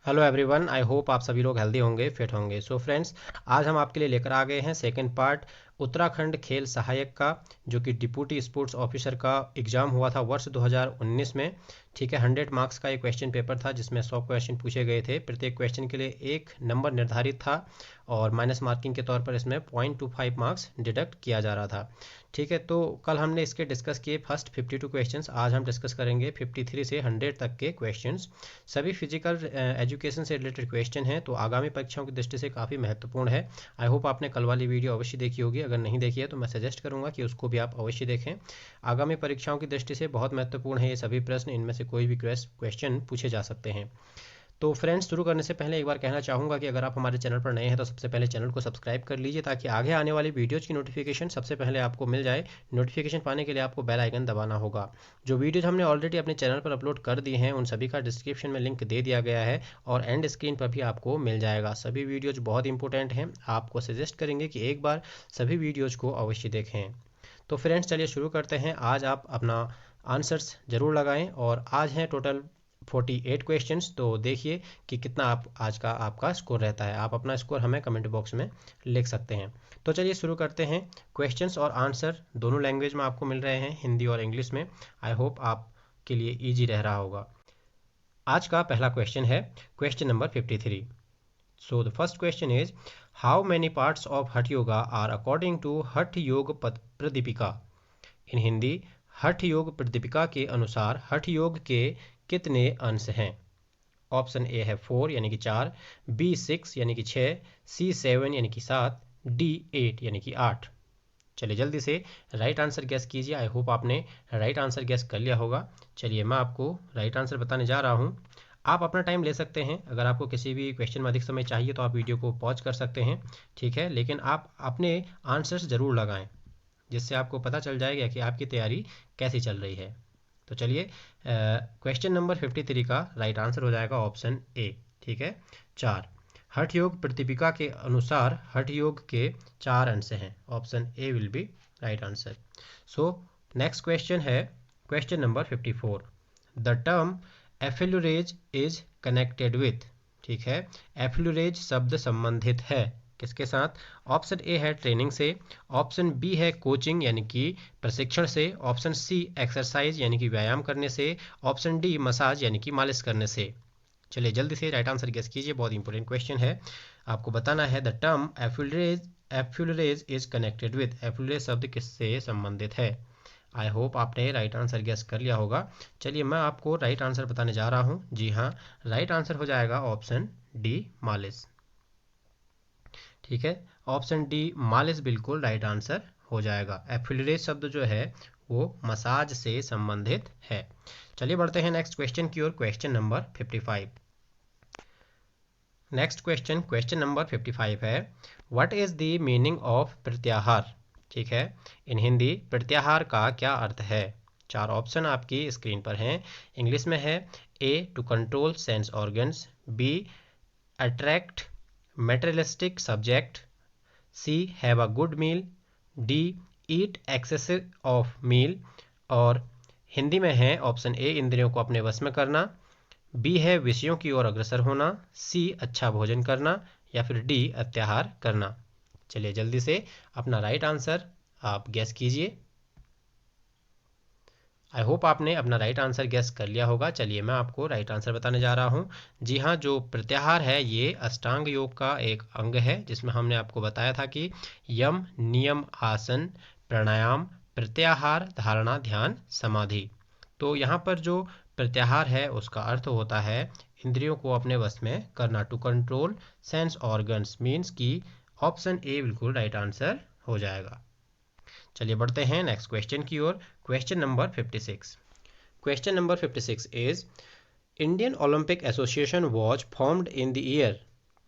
Hello everyone, I hope आप सभी लोग हेल्दी होंगे, फिट होंगे। सो फ्रेंड्स, आज हम आपके लिए लेकर आ गए हैं सेकंड पार्ट उत्तराखंड खेल सहायक का, जो कि डिप्टी स्पोर्ट्स ऑफिसर का एग्ज़ाम हुआ था वर्ष 2019 में। ठीक है, 100 मार्क्स का एक क्वेश्चन पेपर था जिसमें 100 क्वेश्चन पूछे गए थे। प्रत्येक क्वेश्चन के लिए एक नंबर निर्धारित था और माइनस मार्किंग के तौर पर इसमें 0.25 मार्क्स डिडक्ट किया जा रहा था। ठीक है, तो कल हमने इसके डिस्कस किए फर्स्ट 52 क्वेश्चंस। आज हम डिस्कस करेंगे 53 से 100 तक के क्वेश्चंस। सभी फिजिकल एजुकेशन से रिलेटेड क्वेश्चन हैं, तो आगामी परीक्षाओं की दृष्टि से काफ़ी महत्वपूर्ण है। आई होप आपने कल वाली वीडियो अवश्य देखी होगी। अगर नहीं देखी है तो मैं सजेस्ट करूंगा कि उसको भी आप अवश्य देखें। आगामी परीक्षाओं की दृष्टि से बहुत महत्वपूर्ण है ये सभी प्रश्न। इनमें से कोई भी क्वेश्चन पूछे जा सकते हैं। तो फ्रेंड्स, शुरू करने से पहले एक बार कहना चाहूँगा कि अगर आप हमारे चैनल पर नए हैं तो सबसे पहले चैनल को सब्सक्राइब कर लीजिए, ताकि आगे आने वाली वीडियोज़ की नोटिफिकेशन सबसे पहले आपको मिल जाए। नोटिफिकेशन पाने के लिए आपको बेल आइकन दबाना होगा। जो वीडियोज़ हमने ऑलरेडी अपने चैनल पर अपलोड कर दी हैं उन सभी का डिस्क्रिप्शन में लिंक दे दिया गया है और एंड स्क्रीन पर भी आपको मिल जाएगा। सभी वीडियोज़ बहुत इंपॉर्टेंट हैं, आपको सजेस्ट करेंगे कि एक बार सभी वीडियोज़ को अवश्य देखें। तो फ्रेंड्स, चलिए शुरू करते हैं। आज आप अपना आंसर्स ज़रूर लगाएं और आज हैं टोटल 48 क्वेश्चंस। तो देखिए कि कितना आप आज का आपका स्कोर रहता है। आप अपना स्कोर हमें कमेंट बॉक्स में लिख सकते हैं। तो चलिए शुरू करते हैं। क्वेश्चंस और आंसर दोनों लैंग्वेज में आपको मिल रहे हैं, हिंदी और इंग्लिश में। आई होप आपके लिए ईजी रह रहा होगा। आज का पहला क्वेश्चन है question number 53। So the first question is, how many parts of हठ योगा आर अकॉर्डिंग टू हठ योग प्रदीपिका। इन हिंदी, हठ योग प्रदीपिका के अनुसार हठ योग के कितने अंश हैं। ऑप्शन ए है 4 यानी कि 4, बी 6 यानी कि 6, सी 7 यानी कि 7, डी 8 यानी कि 8। चलिए जल्दी से राइट आंसर गैस कीजिए। आई होप आपने राइट आंसर गैस कर लिया होगा। चलिए मैं आपको राइट आंसर बताने जा रहा हूँ। आप अपना टाइम ले सकते हैं। अगर आपको किसी भी क्वेश्चन में अधिक समय चाहिए तो आप वीडियो को पॉज कर सकते हैं। ठीक है, लेकिन आप अपने आंसर्स ज़रूर लगाएं, जिससे आपको पता चल जाएगा कि आपकी तैयारी कैसी चल रही है। तो चलिए, क्वेश्चन नंबर 53 का राइट आंसर हो जाएगा ऑप्शन ए। ठीक है, 4। हठ योग प्रदीपिका के अनुसार हठ योग के 4 अंश हैं। Option A will be right answer. So next question है question number 54। The term effleurage is connected with. ठीक है, एफ्लुरेज शब्द संबंधित है किसके साथ। ऑप्शन ए है ट्रेनिंग से, ऑप्शन बी है कोचिंग यानी कि प्रशिक्षण से, ऑप्शन सी एक्सरसाइज यानी कि व्यायाम करने से, ऑप्शन डी मसाज यानी कि मालिश करने से। चलिए जल्दी से राइट आंसर गेस कीजिए, बहुत इंपॉर्टेंट क्वेश्चन है। आपको बताना है the term effleurage is connected with. Effleurage शब्द किससे संबंधित है। आई होप आपने राइट आंसर गेस कर लिया होगा। चलिए मैं आपको राइट आंसर बताने जा रहा हूँ। जी हाँ, राइट आंसर हो जाएगा ऑप्शन डी मालिश। ठीक है, ऑप्शन डी मालिश बिल्कुल राइट आंसर हो जाएगा। एफिलिएट शब्द जो है वो मसाज से संबंधित है। चलिए बढ़ते हैं नेक्स्ट क्वेश्चन की ओर, question number 55। Next question, question number 55 है, what is the meaning of pratyahara. ठीक है, इन हिंदी प्रत्याहार का क्या अर्थ है। 4 ऑप्शन आपकी स्क्रीन पर हैं। इंग्लिश में है A to control sense organs, B attract materialistic subject, C have a good meal, D eat excess of meal। और हिंदी में है ऑप्शन ए इंद्रियों को अपने वश में करना, बी है विषयों की ओर अग्रसर होना, सी अच्छा भोजन करना, या फिर डी अत्याहार करना। चलिए जल्दी से अपना राइट आंसर आप गैस कीजिए। आई होप आपने अपना राइट आंसर गेस कर लिया होगा। चलिए मैं आपको राइट आंसर बताने जा रहा हूँ। जी हाँ, जो प्रत्याहार है ये अष्टांग योग का एक अंग है, जिसमें हमने आपको बताया था कि यम, नियम, आसन, प्राणायाम, प्रत्याहार, धारणा, ध्यान, समाधि। तो यहाँ पर जो प्रत्याहार है उसका अर्थ होता है इंद्रियों को अपने वश में करना, to control sense organs. Means कि ऑप्शन ए बिल्कुल राइट आंसर हो जाएगा। चलिए बढ़ते हैं नेक्स्ट क्वेश्चन की ओर, question number 56। Question number 56 is, Indian Olympic Association was formed in the year.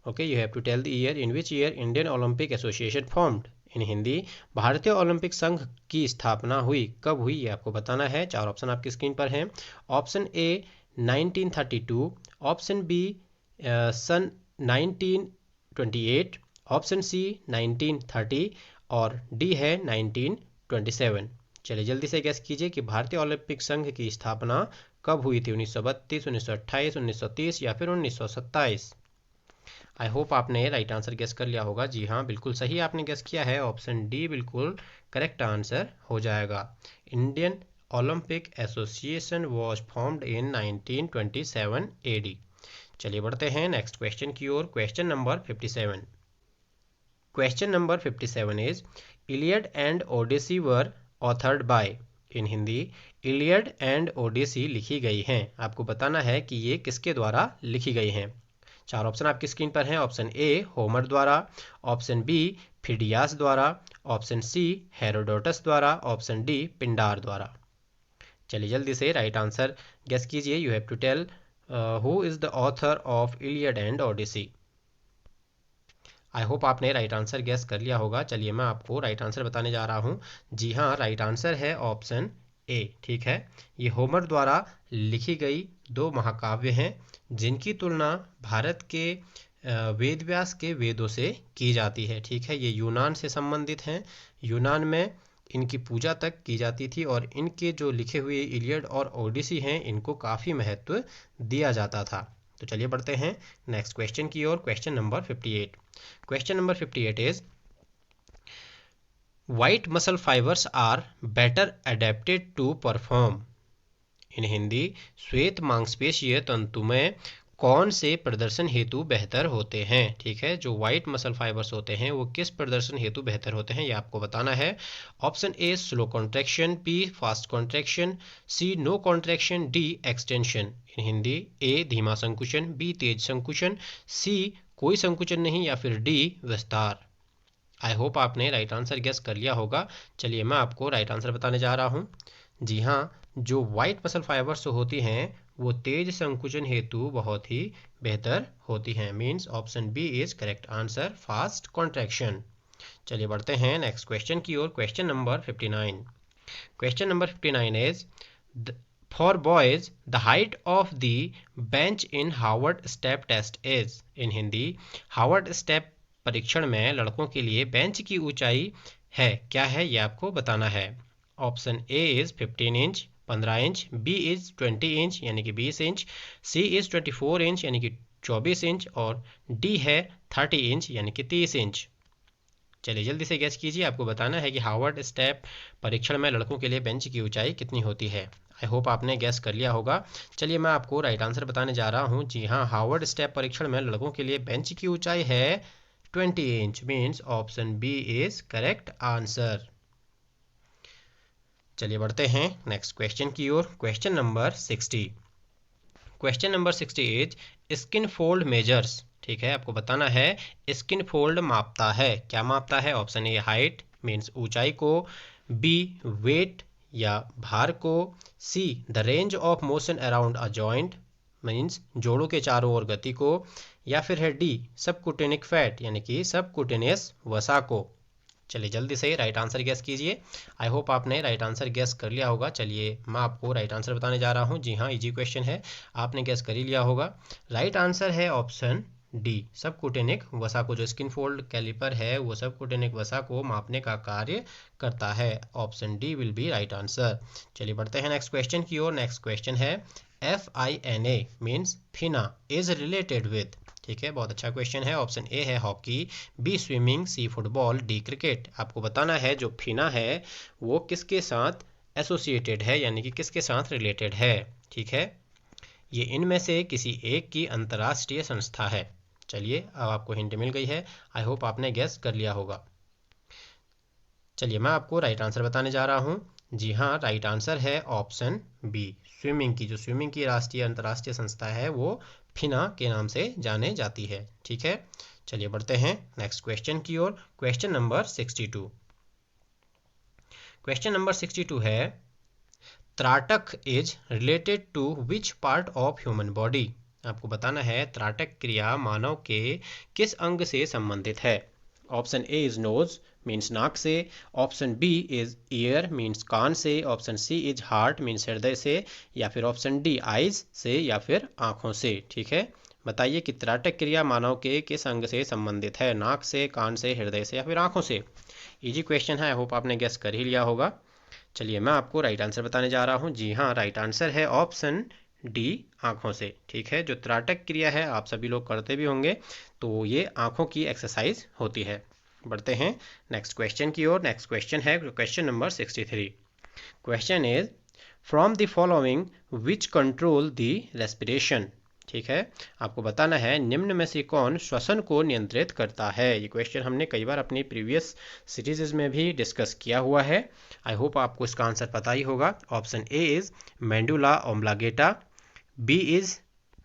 Okay, you have to tell the year in which year Indian Olympic Association formed. In Hindi, भारतीय ओलंपिक संघ की स्थापना हुई, कब हुई ये आपको बताना है। 4 ऑप्शन आपकी स्क्रीन पर हैं। ऑप्शन ए 1932, ऑप्शन बी सन 1928, ऑप्शन सी 1930 और डी है 1927। चलिए जल्दी से गैस कीजिए कि भारतीय ओलंपिक संघ की स्थापना कब हुई थी? 1932, 1928, 1930 या फिर 1927? आई होप आपने राइट आंसर गेस कर लिया होगा। जी हाँ, बिल्कुल सही आपने गेस किया है। ऑप्शन डी बिल्कुल करेक्ट आंसर हो जाएगा। Indian Olympic Association was formed in 1927 AD। चलिए बढ़ते हैं नेक्स्ट क्वेश्चन की ओर। Question number 57। Question number 57 is Iliad and Odyssey were authored by. In Hindi, Iliad and Odyssey लिखी गई हैं। आपको बताना है कि ये किसके द्वारा लिखी गई हैं। चार ऑप्शन आपकी स्क्रीन पर हैं। ऑप्शन ए होमर द्वारा, ऑप्शन बी फिडियास द्वारा, ऑप्शन सी हेरोडोटस द्वारा, ऑप्शन डी पिंडार द्वारा। चलिए जल्दी से राइट आंसर गेस कीजिए। You have to tell who is the author of Iliad and Odyssey. I hope आपने राइट आंसर गेस कर लिया होगा। चलिए मैं आपको राइट आंसर बताने जा रहा हूँ। जी हाँ, राइट आंसर है ऑप्शन ए। ठीक है, ये होमर द्वारा लिखी गई दो महाकाव्य हैं जिनकी तुलना भारत के वेद व्यास के वेदों से की जाती है। ठीक है, ये यूनान से संबंधित हैं। यूनान में इनकी पूजा तक की जाती थी और इनके जो लिखे हुए इलियड और ओडिसी हैं इनको काफ़ी महत्व दिया जाता था। तो चलिए बढ़ते हैं नेक्स्ट क्वेश्चन की ओर। Question number 58। Question number 58 is white muscle fibres are better adapted to perform. In Hindi, श्वेत मांसपेशीय तंतुमय कौन से प्रदर्शन हेतु बेहतर होते हैं। ठीक है, जो व्हाइट मसल फाइबर्स होते हैं वो किस प्रदर्शन हेतु बेहतर होते हैं ये आपको बताना है। Option A slow contraction, B fast contraction, C no contraction, D extension. In Hindi, A धीमा संकुचन, बी तेज संकुचन, सी कोई संकुचन नहीं या फिर डी विस्तार। आई होप आपने राइट आंसर गेस कर लिया होगा। चलिए मैं आपको राइट आंसर बताने जा रहा हूँ। जी हाँ, जो व्हाइट मसल फाइबर्स होती हैं वो तेज संकुचन हेतु बहुत ही बेहतर होती हैं। Means option B is correct answer, fast contraction. चलिए बढ़ते हैं नेक्स्ट क्वेश्चन की ओर। Question number 59। Question number 59 is for boys the height of the bench in Harvard step test is. In Hindi, Harvard step परीक्षण में लड़कों के लिए बेंच की ऊंचाई है क्या है ये आपको बताना है। Option A is 15 inch 15 inch, B is 20 inch यानी कि 20 इंच, सी इज 24 इंच यानी कि 24 इंच और डी है 30 इंच यानी कि 30 इंच। चलिए जल्दी से गैस कीजिए। आपको बताना है कि हार्वर्ड स्टेप परीक्षण में लड़कों के लिए बेंच की ऊंचाई कितनी होती है। आई होप आपने गैस कर लिया होगा। चलिए मैं आपको राइट आंसर बताने जा रहा हूँ। जी हाँ, हार्वर्ड स्टेप परीक्षण में लड़कों के लिए बेंच की ऊंचाई है 20 inch. Means option B is correct answer. चलिए बढ़ते हैं नेक्स्ट क्वेश्चन की ओर। Question number 60। Question number 60 is skin fold measures. ठीक है, आपको बताना है स्किन फोल्ड मापता है क्या मापता है। ऑप्शन ए हाइट मीन्स ऊंचाई को, बी वेट या भार को, see the range of motion around a joint means जोड़ों के चारों ओर गति को, या फिर है डी सबकुटेनिक फैट यानी कि सबकुटेनियस वसा को। चलिए जल्दी से राइट आंसर गेस कीजिए। आई होप आपने राइट आंसर गेस कर लिया होगा। चलिए मैं आपको राइट आंसर बताने जा रहा हूँ। जी हाँ, इजी क्वेश्चन है, आपने गेस कर ही लिया होगा। राइट आंसर है ऑप्शन डी सबकुटेनिक वसा को। जो स्किन फोल्ड कैलिपर है वो सबकुटेनिक वसा को मापने का कार्य करता है। Option D will be right answer. चलिए बढ़ते हैं नेक्स्ट क्वेश्चन की ओर। नेक्स्ट क्वेश्चन है FINA means FINA is related with. ठीक है, बहुत अच्छा क्वेश्चन है। ऑप्शन ए है hockey, B swimming, C football, D cricket. आपको बताना है जो फिना है वो किसके साथ एसोसिएटेड है यानी कि किसके साथ रिलेटेड है। ठीक है, ये इनमें से किसी एक की अंतर्राष्ट्रीय संस्था है। चलिए अब आपको हिंट मिल गई है। आई होप आपने गेस कर लिया होगा। चलिए मैं आपको राइट आंसर बताने जा रहा हूँ। जी हाँ, राइट आंसर है ऑप्शन बी स्विमिंग की। जो स्विमिंग की राष्ट्रीय अंतर्राष्ट्रीय संस्था है वो फिना के नाम से जाने जाती है। ठीक है, चलिए बढ़ते हैं नेक्स्ट क्वेश्चन की ओर। Question number 62। क्वेश्चन नंबर 62 है trataka is related to which part of human body. आपको बताना है त्राटक क्रिया मानव के किस अंग से संबंधित है। Option A is nose means नाक से, option B is ear means कान से, option C is heart means हृदय से, या फिर ऑप्शन डी आइज से या फिर आंखों से। ठीक है, बताइए कि त्राटक क्रिया मानव के किस अंग से संबंधित है, नाक से, कान से, हृदय से या फिर आंखों से। इजी क्वेश्चन है, आई होप आपने गेस कर ही लिया होगा। चलिए मैं आपको राइट आंसर बताने जा रहा हूँ। जी हाँ, राइट आंसर है ऑप्शन डी आँखों से। ठीक है, जो त्राटक क्रिया है आप सभी लोग करते भी होंगे, तो ये आँखों की एक्सरसाइज होती है। बढ़ते हैं नेक्स्ट क्वेश्चन की ओर। नेक्स्ट क्वेश्चन है question number 63। Question is from the following which control the respiration. ठीक है, आपको बताना है निम्न में से कौन श्वसन को नियंत्रित करता है। ये क्वेश्चन हमने कई बार अपनी प्रीवियस सीरीज में भी डिस्कस किया हुआ है। आई होप आपको इसका आंसर पता ही होगा। Option A is medulla oblongata, B is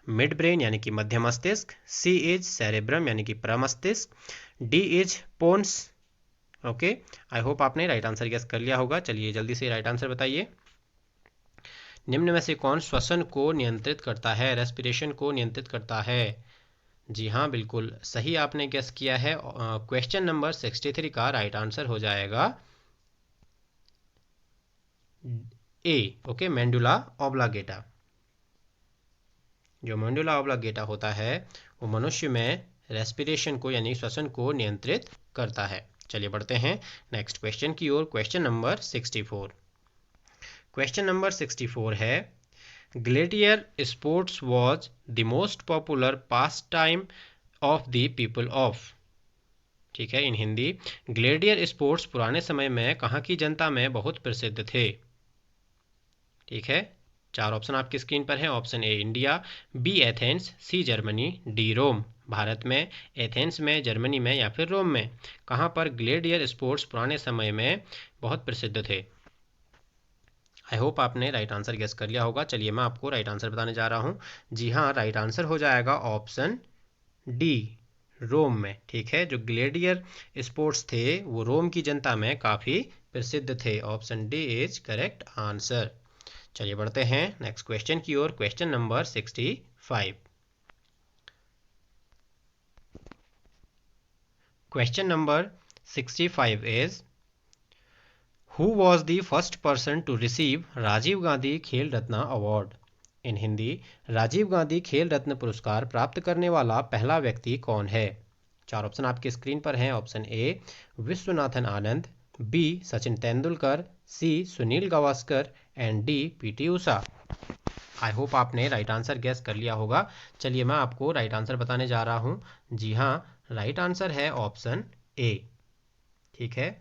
mid brain यानी कि मध्य मस्तिष्क, सी इज सेरेब्रम यानी कि प्रमस्तिष्क, D is pons. Okay, I hope आपने राइट आंसर गेस कर लिया होगा। चलिए जल्दी से राइट आंसर बताइए। निम्न में से कौन श्वसन को नियंत्रित करता है, रेस्पिरेशन को नियंत्रित करता है? जी हाँ, बिल्कुल सही आपने गेस किया है। क्वेश्चन नंबर 63 का राइट आंसर हो जाएगा ए। Okay, मेंडुला oblongata. जो मेंडुला ओब्लांगेटा होता है वो मनुष्य में रेस्पिरेशन को यानी श्वसन को नियंत्रित करता है। चलिए बढ़ते हैं नेक्स्ट क्वेश्चन की ओर। Question number 64। क्वेश्चन नंबर 64 है gladiator sports was the most popular pastime of the people of. ठीक है, इन हिंदी ग्लेडियर स्पोर्ट्स पुराने समय में कहाँ की जनता में बहुत प्रसिद्ध थे। ठीक है, चार ऑप्शन आपकी स्क्रीन पर है। Option A India, B Athens, C Germany, D Rome. Bharat में, एथेंस में, जर्मनी में या फिर रोम में कहाँ पर ग्लेडियर स्पोर्ट्स पुराने समय में बहुत प्रसिद्ध थे। आई होप आपने राइट आंसर गेस कर लिया होगा। चलिए मैं आपको राइट आंसर बताने जा रहा हूँ। जी हाँ, राइट आंसर हो जाएगा ऑप्शन डी, रोम में। ठीक है, जो ग्लेडियर स्पोर्ट्स थे वो रोम की जनता में काफ़ी प्रसिद्ध थे। Option D is correct answer. चलिए बढ़ते हैं नेक्स्ट क्वेश्चन की ओर। Question number 65। Question number 65 is who was the first person to receive Rajiv Gandhi Khel Ratna award. In Hindi Rajiv Gandhi Khel Ratna पुरस्कार प्राप्त करने वाला पहला व्यक्ति कौन है। चार ऑप्शन आपकी स्क्रीन पर हैं। Option A Viswanathan Anand, B Sachin Tendulkar, C Sunil Gavaskar and D PT Usha. I hope आपने राइट आंसर गेस कर लिया होगा। चलिए मैं आपको राइट आंसर बताने जा रहा हूँ। जी हाँ, राइट आंसर है ऑप्शन ए। ठीक है,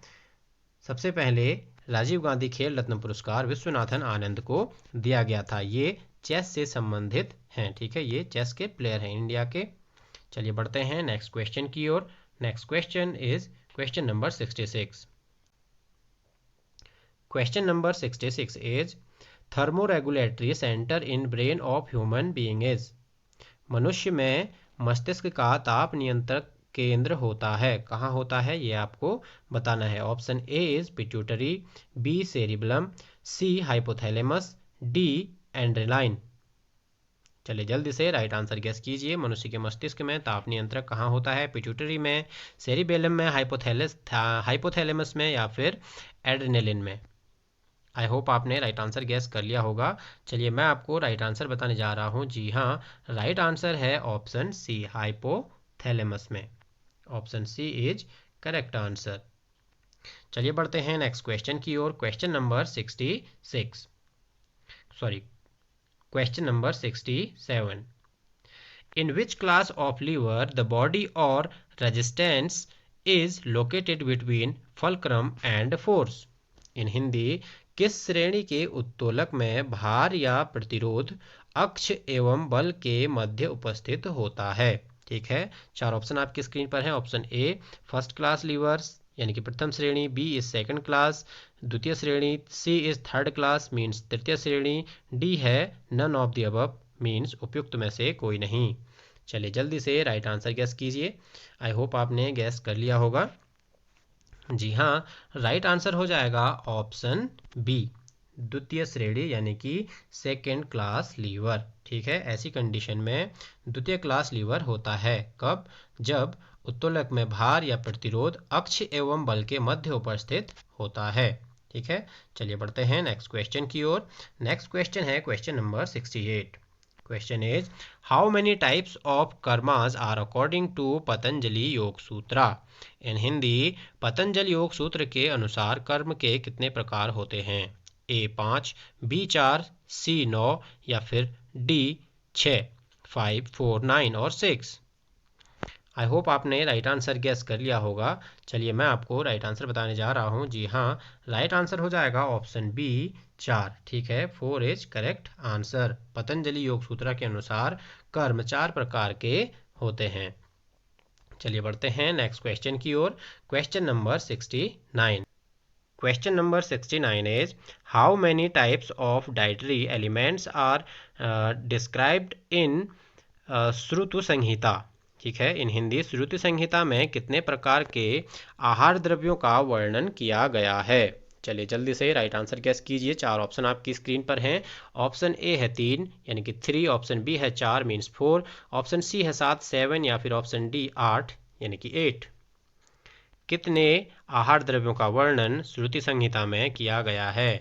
सबसे पहले राजीव गांधी खेल रत्न पुरस्कार विश्वनाथन आनंद को दिया गया था। ये चेस से संबंधित हैं। ठीक है, ये चेस के प्लेयर हैं इंडिया के। चलिए बढ़ते हैं नेक्स्ट क्वेश्चन की ओर। Next question is question number 66। Question number 66 is thermoregulatory centre in brain of human being is. मनुष्य में मस्तिष्क का ताप नियंत्रक केंद्र होता है, कहाँ होता है ये आपको बताना है। Option A is pituitary, B cerebellum, C hypothalamus, D एंड्रेलाइन। चलिए जल्दी से राइट आंसर गेस कीजिए। मनुष्य के मस्तिष्क में ताप नियंत्रक कहाँ होता है? पिट्यूटरी में, सेरिबेलम में, हाइपोथैलेमस में या फिर एड्रेनलिन में। आई होप आपने राइट आंसर गेस कर लिया होगा। चलिए मैं आपको राइट आंसर बताने जा रहा हूँ। जी हाँ, राइट आंसर है ऑप्शन सी, हाइपोथैलेमस में। Option C is correct answer. चलिए बढ़ते हैं नेक्स्ट क्वेश्चन की ओर। Question number 67. In which class of liver the body or resistance is located between fulcrum and force? In Hindi किस श्रेणी के उत्तोलक में भार या प्रतिरोध अक्ष एवं बल के मध्य उपस्थित होता है? ठीक है, चार ऑप्शन आपकी स्क्रीन पर है। ऑप्शन ए फर्स्ट क्लास लीवर्स यानी कि प्रथम श्रेणी, बी इज सेकंड क्लास द्वितीय श्रेणी, C is third class means तृतीय श्रेणी, डी है none of the above means उपयुक्त में से कोई नहीं। चलिए जल्दी से राइट आंसर गैस कीजिए। आई होप आपने गैस कर लिया होगा। जी हाँ, राइट आंसर हो जाएगा ऑप्शन बी, द्वितीय श्रेणी यानी कि सेकेंड क्लास लीवर। ठीक है, ऐसी कंडीशन में द्वितीय क्लास लीवर होता है कब? जब उत्तोलक में भार या प्रतिरोध अक्ष एवं बल के मध्य उपस्थित होता है। ठीक है, चलिए बढ़ते हैं नेक्स्ट क्वेश्चन की ओर। नेक्स्ट क्वेश्चन है question number 68। Question is how many types of karmas are according to Patanjali Yoga Sutra. इन हिंदी पतंजलि योग सूत्र के अनुसार कर्म के कितने प्रकार होते हैं? ए 5, बी 4, सी 9 या फिर डी 6, 5, 4, 9 और 6। आई होप आपने राइट आंसर गेस कर लिया होगा। चलिए मैं आपको राइट आंसर बताने जा रहा हूँ। जी हाँ, राइट आंसर हो जाएगा ऑप्शन बी 4। ठीक है, 4 इज करेक्ट आंसर। पतंजलि योग सूत्र के अनुसार कर्म 4 प्रकार के होते हैं। चलिए बढ़ते हैं नेक्स्ट क्वेश्चन की ओर। Question number 69। Question number 69 is how many types of dietary elements are described in श्रुतु संहिता। ठीक है, इन हिंदी श्रुति संहिता में कितने प्रकार के आहार द्रव्यों का वर्णन किया गया है। चलिए जल्दी से राइट आंसर गेस कीजिए। 4 ऑप्शन आपकी स्क्रीन पर हैं। ऑप्शन ए है 3 यानी कि 3, ऑप्शन बी है 4 मीन्स 4, ऑप्शन सी है 7 7 या फिर ऑप्शन डी 8 यानी कि 8। कितने आहार द्रव्यों का वर्णन श्रुति संहिता में किया गया है।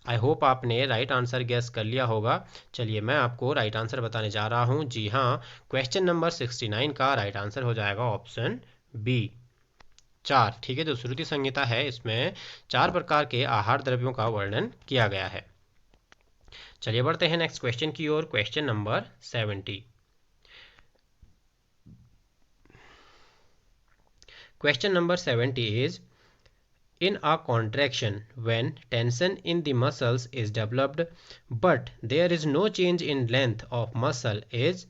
आई होप आपने राइट आंसर गेस कर लिया होगा। चलिए मैं आपको राइट आंसर बताने जा रहा हूँ। जी हाँ, क्वेश्चन नंबर 69 का राइट आंसर हो जाएगा ऑप्शन बी 4। ठीक है, जो श्रुति संहिता है इसमें 4 प्रकार के आहार द्रव्यों का वर्णन किया गया है। चलिए बढ़ते हैं नेक्स्ट क्वेश्चन की ओर। Question number 70। Question number 70 is in a contraction when tension in the muscles is developed but there is no change in length of muscle is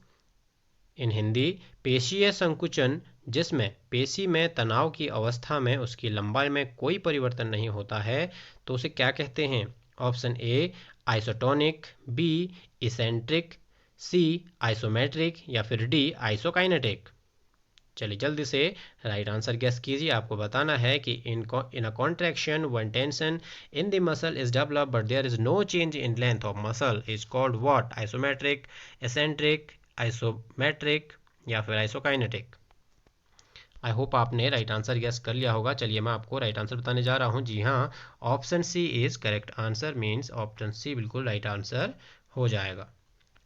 in Hindi पेशीय संकुचन जिसमें पेशी में तनाव की अवस्था में उसकी लंबाई में कोई परिवर्तन नहीं होता है तो उसे क्या कहते हैं। Option A isotonic, B eccentric, C isometric या फिर डी आइसोकाइनेटिक। चलिए जल्दी से राइट आंसर गेस कीजिए। आपको बताना है कि in a contraction when tension in the muscle is develop but there is no change in length of muscle is called what. Isometric, eccentric, isometric या फिर आइसोकाइनेटिक। आई होप आपने right answer guess कर लिया होगा। चलिए मैं आपको right answer बताने जा रहा हूँ। जी हाँ, option C is correct answer, means option C बिल्कुल राइट आंसर हो जाएगा,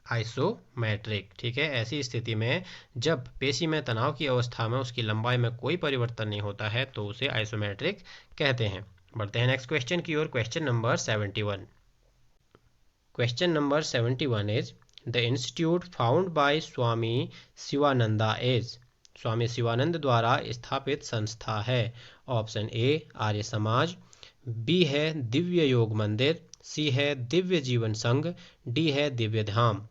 आइसोमेट्रिक। ठीक है, ऐसी स्थिति में जब पेशी में तनाव की अवस्था में उसकी लंबाई में कोई परिवर्तन नहीं होता है तो उसे आइसोमेट्रिक कहते हैं। बढ़ते हैं नेक्स्ट क्वेश्चन की ओर। Question number 71। Question number 71 is the institute found by Swami Sivananda is. Swami Sivananda द्वारा स्थापित संस्था है। ऑप्शन ए आर्य समाज, बी है दिव्य योग मंदिर, सी है दिव्य जीवन संघ, डी है दिव्य धाम।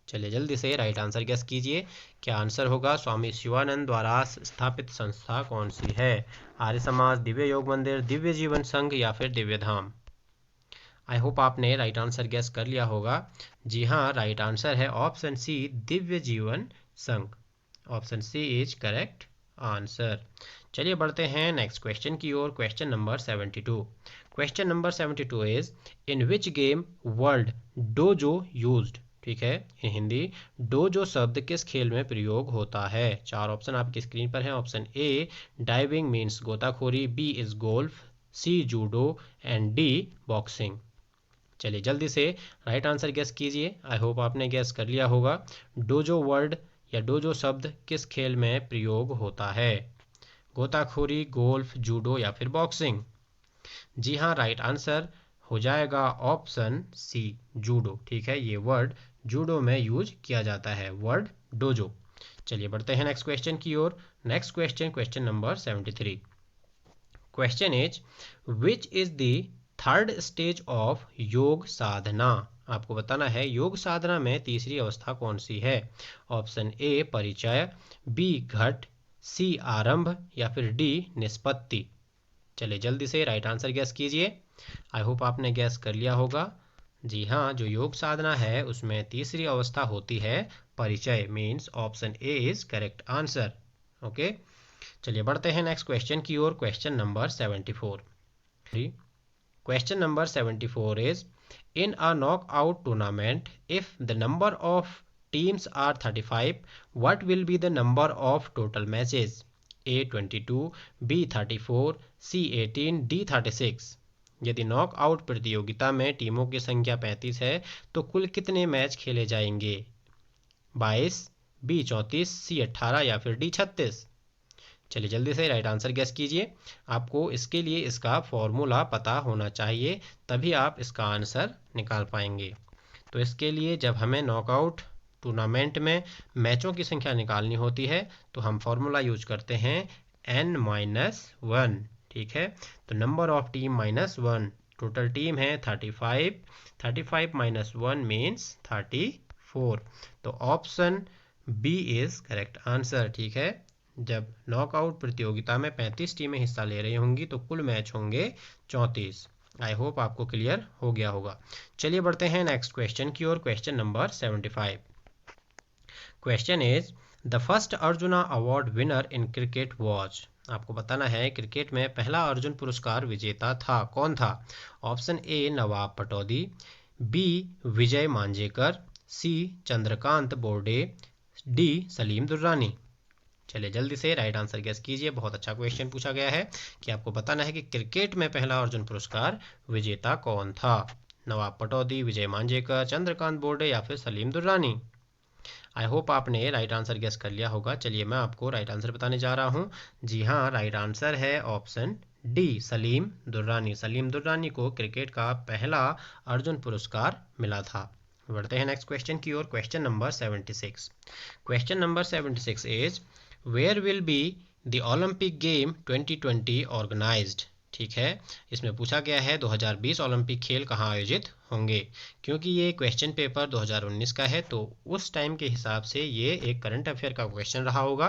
चलिए जल्दी से राइट आंसर गेस कीजिए। क्या आंसर होगा। स्वामी शिवानंद द्वारा स्थापित संस्था कौन सी है। आर्य समाज, दिव्य योग मंदिर, दिव्य जीवन संघ या फिर दिव्य धाम। आई होप आपने राइट आंसर गेस कर लिया होगा। जी हाँ, राइट आंसर है option C Divya Jeevan Sangh. Option C is correct answer. चलिए बढ़ते हैं नेक्स्ट क्वेश्चन की ओर। Question number 72। Question number 72 is in which game world dojo used. ठीक है, इन हिंदी डोजो शब्द किस खेल में प्रयोग होता है। 4 ऑप्शन आपकी स्क्रीन पर हैं। ऑप्शन ए डाइविंग मीन्स गोताखोरी, B is golf, C judo and D boxing. चलिए जल्दी से राइट आंसर गेस कीजिए। आई होप आपने गेस कर लिया होगा। डोजो वर्ड या डोजो शब्द किस खेल में प्रयोग होता है। गोताखोरी, गोल्फ, जूडो या फिर बॉक्सिंग। जी हाँ, राइट आंसर हो जाएगा ऑप्शन सी जूडो। ठीक है, ये वर्ड जूडो में यूज किया जाता है, वर्ड डोजो। चलिए बढ़ते हैं नेक्स्ट क्वेश्चन की ओर। Next question, question number 73। Question is which is the third stage of yoga sadhana. आपको बताना है योग साधना में तीसरी अवस्था कौन सी है। ऑप्शन ए परिचय, बी घट, सी आरंभ या फिर डी निष्पत्ति। चलिए जल्दी से राइट आंसर गैस कीजिए। आई होप आपने गैस कर लिया होगा। जी हाँ, जो योग साधना है उसमें तीसरी अवस्था होती है परिचय, means option A is correct answer. Okay, चलिए बढ़ते हैं नेक्स्ट क्वेश्चन की ओर। Question number 74। Question number 74 is in a knockout tournament if the number of teams are 35 what will be the number of total matches. A 22, B 34, C 18, D 36। यदि knockout प्रतियोगिता में टीमों की संख्या 35 है तो कुल कितने मैच खेले जाएंगे। 22, बी 34, सी 18 या फिर डी 36। चलिए जल्दी से राइट आंसर गेस कीजिए। आपको इसके लिए इसका फॉर्मूला पता होना चाहिए, तभी आप इसका आंसर निकाल पाएंगे। तो इसके लिए जब हमें नॉकआउट टूर्नामेंट में मैचों की संख्या निकालनी होती है तो हम फॉर्मूला यूज करते हैं n-1, ठीक है। तो number of team -1, total team है 35, 35 - 1 मीन्स 34। तो option B is correct answer, ठीक है। जब नॉकआउट प्रतियोगिता में 35 टीमें हिस्सा ले रही होंगी तो कुल मैच होंगे 34। आई होप आपको क्लियर हो गया होगा। चलिए बढ़ते हैं नेक्स्ट क्वेश्चन की ओर। Question number 75। Question is the first Arjuna award winner in cricket was. आपको बताना है क्रिकेट में पहला अर्जुन पुरस्कार विजेता था कौन था। Option A Nawab Pataudi, B Vijay Manjrekar, C Chandrakant Borde, D Salim Durrani. चलिए जल्दी से राइट आंसर गेस कीजिए। बहुत अच्छा क्वेश्चन पूछा गया है कि आपको बताना है कि क्रिकेट में पहला अर्जुन पुरस्कार विजेता कौन था। नवाब पटौदी, विजय मांजेकर, चंद्रकांत बोर्डे या फिर सलीम दुर्रानी। आई होप आपने राइट आंसर गेस कर लिया होगा। चलिए मैं आपको राइट आंसर बताने जा रहा हूँ। जी हाँ, राइट आंसर है ऑप्शन डी सलीम दुर्रानी। सलीम दुर्रानी को क्रिकेट का पहला अर्जुन पुरस्कार मिला था। बढ़ते हैं नेक्स्ट क्वेश्चन की ओर। Question number 76। Question number 76 is where will be the Olympic game 2020 organised. ठीक है, इसमें पूछा गया है 2020 ओलंपिक खेल कहाँ आयोजित होंगे। क्योंकि ये क्वेश्चन पेपर 2019 का है तो उस टाइम के हिसाब से ये एक करंट अफेयर का क्वेश्चन रहा होगा।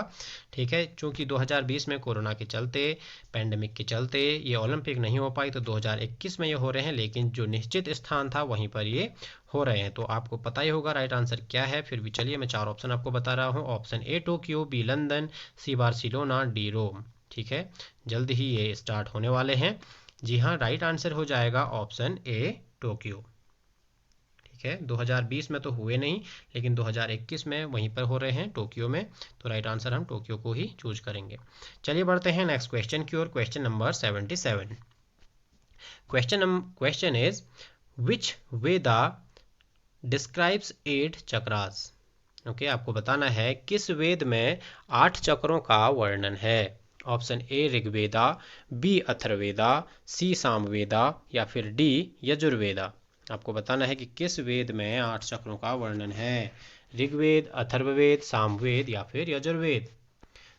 ठीक है, चूँकि 2020 में कोरोना के चलते, पैंडमिक के चलते ये ओलंपिक नहीं हो पाई तो 2021 में ये हो रहे हैं, लेकिन जो निश्चित स्थान था वहीं पर ये हो रहे हैं। तो आपको पता ही होगा राइट आंसर क्या है। फिर भी चलिए मैं 4 ऑप्शन आपको बता रहा हूँ। Option A Tokyo, B London, C Barcelona, D Rome. ठीक है, जल्द ही ये स्टार्ट होने वाले हैं। जी हाँ, राइट आंसर हो जाएगा ऑप्शन ए टोक्यो। ठीक है, 2020 में तो हुए नहीं, लेकिन 2021 में वहीं पर हो रहे हैं टोक्यो में, तो राइट आंसर हम टोक्यो को ही चूज करेंगे। चलिए बढ़ते हैं नेक्स्ट क्वेश्चन की ओर। Question number 77। Question is which Veda describes 8 chakras. Okay, आपको बताना है किस वेद में 8 चक्रों का वर्णन है। Option A Rigveda, B Atharvaveda, C Samaveda या फिर डी यजुर्वेदा। आपको बताना है कि किस वेद में 8 चक्रों का वर्णन है। ऋग्वेद, अथर्ववेद, सामवेद या फिर यजुर्वेद।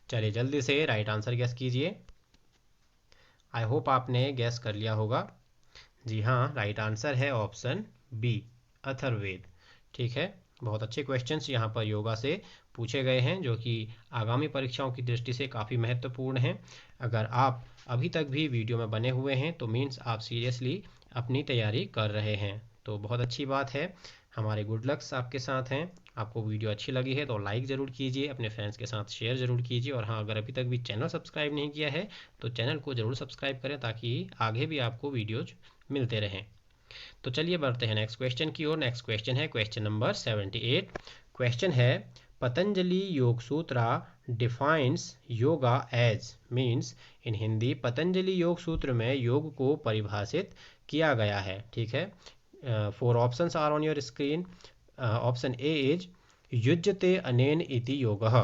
चलिए जल्दी से राइट आंसर गैस कीजिए। आई होप आपने गैस कर लिया होगा। जी हाँ, राइट आंसर है ऑप्शन बी अथर्ववेद। ठीक है, बहुत अच्छे क्वेश्चंस यहाँ पर योगा से पूछे गए हैं जो कि आगामी परीक्षाओं की दृष्टि से काफ़ी महत्वपूर्ण हैं। अगर आप अभी तक भी वीडियो में बने हुए हैं तो मीन्स आप सीरियसली अपनी तैयारी कर रहे हैं, तो बहुत अच्छी बात है। हमारे गुड लक्स आपके साथ हैं। आपको वीडियो अच्छी लगी है तो लाइक ज़रूर कीजिए, अपने फ्रेंड्स के साथ शेयर ज़रूर कीजिए, और हाँ, अगर अभी तक भी चैनल सब्सक्राइब नहीं किया है तो चैनल को ज़रूर सब्सक्राइब करें ताकि आगे भी आपको वीडियोज मिलते रहें। तो चलिए बढ़ते हैं नेक्स्ट क्वेश्चन की ओर। नेक्स्ट क्वेश्चन है क्वेश्चन नंबर 78। क्वेश्चन है पतंजलि योग सूत्रा डिफाइंस योगा एज मीन्स। इन हिंदी पतंजलि योग सूत्र में योग को परिभाषित किया गया है। ठीक है, 4 options are on your screen. Option A is युज्यते अनेन इति योगः।